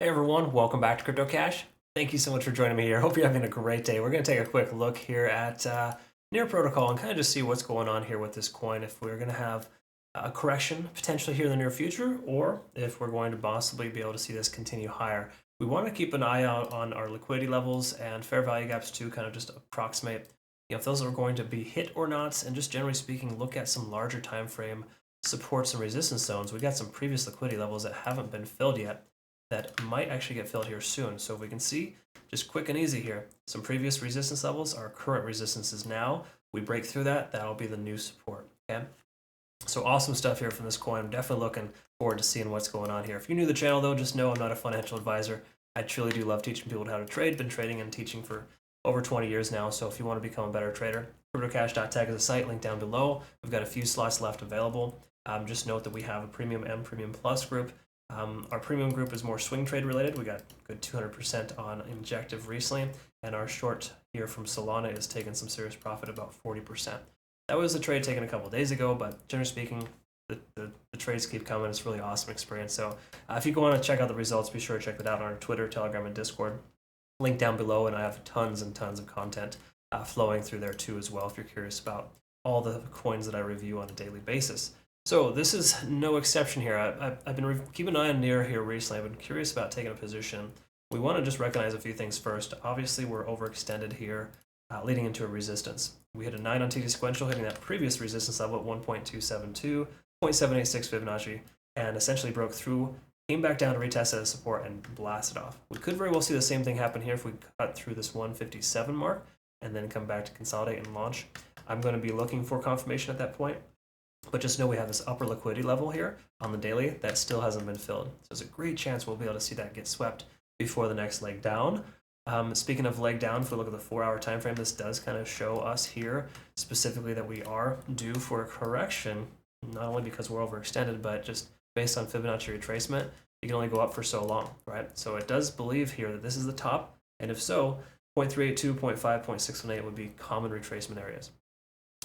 Hey everyone, welcome back to Crypto Cash. Thank you so much for joining me here. Hope you're having a great day. We're going to take a quick look here at Near Protocol and kind of just see what's going on here with this coin. If we're going to have a correction potentially here in the near future, or if we're going to possibly be able to see this continue higher. We want to keep an eye out on our liquidity levels and fair value gaps to kind of just approximate if those are going to be hit or not, and just generally speaking, look at some larger time frame supports and resistance zones. We got some previous liquidity levels that haven't been filled yet that might actually get filled here soon. So if we can see, just quick and easy here, some previous resistance levels, our current resistances now, we break through that, that'll be the new support, okay? So awesome stuff here from this coin. I'm definitely looking forward to seeing what's going on here. If you're new to the channel though, just know I'm not a financial advisor. I truly do love teaching people how to trade. Been trading and teaching for over 20 years now. So if you want to become a better trader, cryptocash.tech is a site, link down below. We've got a few slots left available. Just note that we have a premium and premium plus group. Our premium group is more swing trade related. We got good 200% on Injective recently, and our short here from Solana is taking some serious profit, about 40%. That was a trade taken a couple of days ago, but generally speaking, the trades keep coming. It's a really awesome experience. So if you want to check out the results, be sure to check that out on our Twitter, Telegram, and Discord. Link down below, and I have tons and tons of content flowing through there too as well if you're curious about all the coins that I review on a daily basis. So this is no exception here. I've been keeping an eye on Near here recently. I've been curious about taking a position. We want to just recognize a few things first. Obviously, we're overextended here, leading into a resistance. We hit a 9 on TD sequential, hitting that previous resistance level at 1.272, 0.786 Fibonacci, and essentially broke through, came back down to retest at a support, and blasted off. We could very well see the same thing happen here if we cut through this 157 mark and then come back to consolidate and launch. I'm going to be looking for confirmation at that point. But just know we have this upper liquidity level here on the daily that still hasn't been filled. So there's a great chance we'll be able to see that get swept before the next leg down. Speaking of leg down, if we look at the 4-hour time frame, this does kind of show us here specifically that we are due for a correction, not only because we're overextended, but just based on Fibonacci retracement, you can only go up for so long, right? So it does believe here that this is the top, and if so, 0.382, 0.5, 0.618 would be common retracement areas.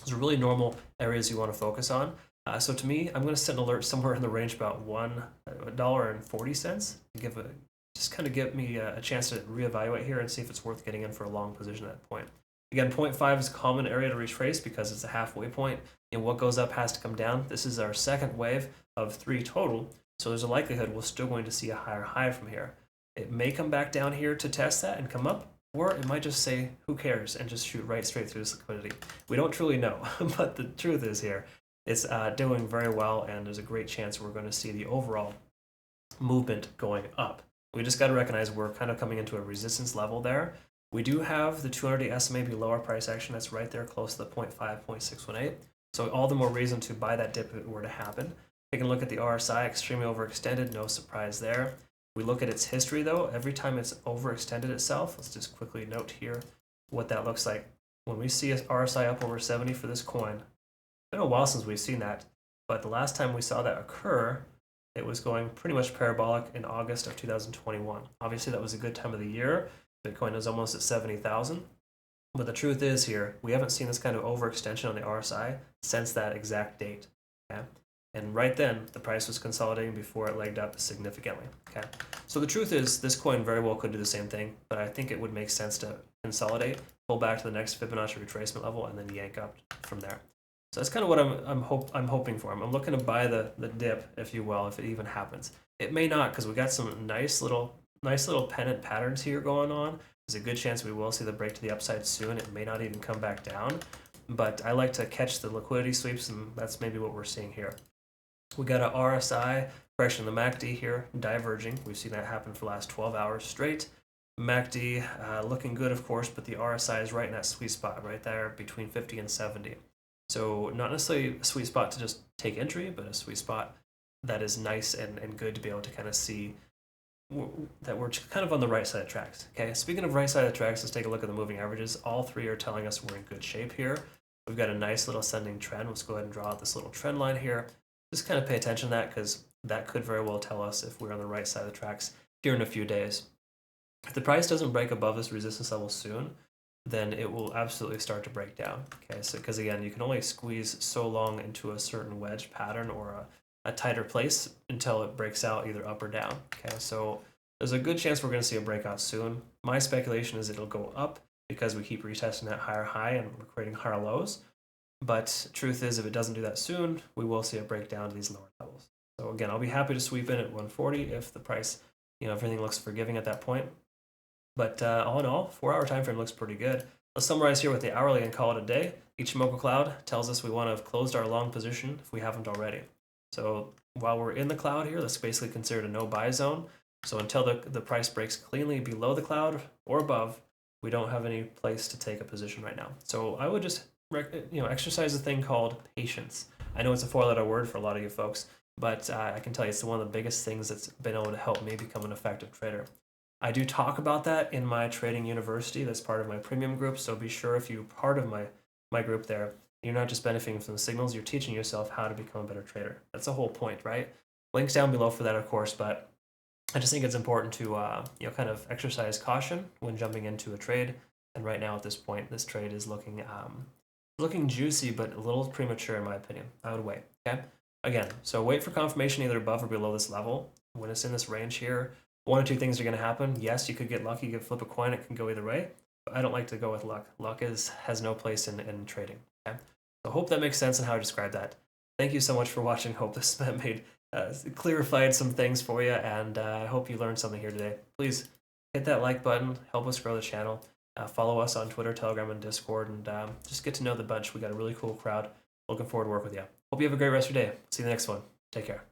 Those are really normal areas you want to focus on. So to me, I'm going to set an alert somewhere in the range about $1.40 to just kind of give me a chance to reevaluate here and see if it's worth getting in for a long position at that point. Again, 0.5 is a common area to retrace because it's a halfway point, and what goes up has to come down. This is our second wave of 3 total, so there's a likelihood we're still going to see a higher high from here. It may come back down here to test that and come up, or it might just say, who cares, and just shoot right straight through this liquidity. We don't truly know, but the truth is here, it's doing very well, and there's a great chance we're going to see the overall movement going up. We just got to recognize we're kind of coming into a resistance level there. We do have the 200-day SMA below our price action. That's right there close to the 0.5, 0.618. So all the more reason to buy that dip if it were to happen. Taking a look at the RSI, extremely overextended, no surprise there. We look at its history though, every time it's overextended itself, let's just quickly note here what that looks like. When we see a RSI up over 70 for this coin, it's been a while since we've seen that, but the last time we saw that occur, it was going pretty much parabolic in August of 2021. Obviously that was a good time of the year. Bitcoin was almost at 70,000. But the truth is here, we haven't seen this kind of overextension on the RSI since that exact date. Okay? And right then, the price was consolidating before it legged up significantly. Okay, so the truth is, this coin very well could do the same thing, but I think it would make sense to consolidate, pull back to the next Fibonacci retracement level, and then yank up from there. So that's kind of what I'm hoping for. I'm looking to buy the dip, if you will, if it even happens. It may not, because we got some nice little pennant patterns here going on. There's a good chance we will see the break to the upside soon. It may not even come back down, but I like to catch the liquidity sweeps, and that's maybe what we're seeing here. We got a RSI correction in the MACD here, diverging. We've seen that happen for the last 12 hours straight. MACD looking good, of course, but the RSI is right in that sweet spot, right there between 50 and 70. So not necessarily a sweet spot to just take entry, but a sweet spot that is nice and good to be able to kind of see that we're kind of on the right side of tracks. Okay, speaking of right side of tracks, let's take a look at the moving averages. All 3 are telling us we're in good shape here. We've got a nice little ascending trend. Let's go ahead and draw out this little trend line here. Just kind of pay attention to that because that could very well tell us if we're on the right side of the tracks here in a few days. If the price doesn't break above this resistance level soon, then it will absolutely start to break down. Okay, so because again, you can only squeeze so long into a certain wedge pattern or a tighter place until it breaks out either up or down. Okay, so There's a good chance we're going to see a breakout soon. My speculation is it'll go up because we keep retesting that higher high and we're creating higher lows. But truth is, if it doesn't do that soon, we will see a breakdown to these lower levels. So again, I'll be happy to sweep in at 140 if the price, everything looks forgiving at that point. But all in all, 4 hour time frame looks pretty good. Let's summarize here with the hourly and call it a day. Ichimoku Cloud tells us we want to have closed our long position if we haven't already. So while we're in the cloud here, that's basically considered a no buy zone. So until the price breaks cleanly below the cloud or above, we don't have any place to take a position right now. So I would just exercise a thing called patience. I know it's a 4-letter word for a lot of you folks, but I can tell you it's one of the biggest things that's been able to help me become an effective trader. I do talk about that in my trading university. That's part of my premium group. So be sure if you're part of my group there, you're not just benefiting from the signals, you're teaching yourself how to become a better trader. That's the whole point, right? Links down below for that, of course, but I just think it's important to kind of exercise caution when jumping into a trade. And right now at this point, this trade is looking juicy, but a little premature in my opinion. I would wait. Okay. Again, so wait for confirmation either above or below this level. When it's in this range here, one or two things are going to happen. Yes, you could get lucky, you could flip a coin, it can go either way. But I don't like to go with luck. Luck has no place in trading. Okay? So I hope that makes sense in how I describe that. Thank you so much for watching. Hope this made clarified some things for you, and I hope you learned something here today. Please hit that like button, help us grow the channel. Follow us on Twitter, Telegram, and Discord, and just get to know the bunch. We got a really cool crowd. Looking forward to work with you. Hope you have a great rest of your day. See you in the next one. Take care.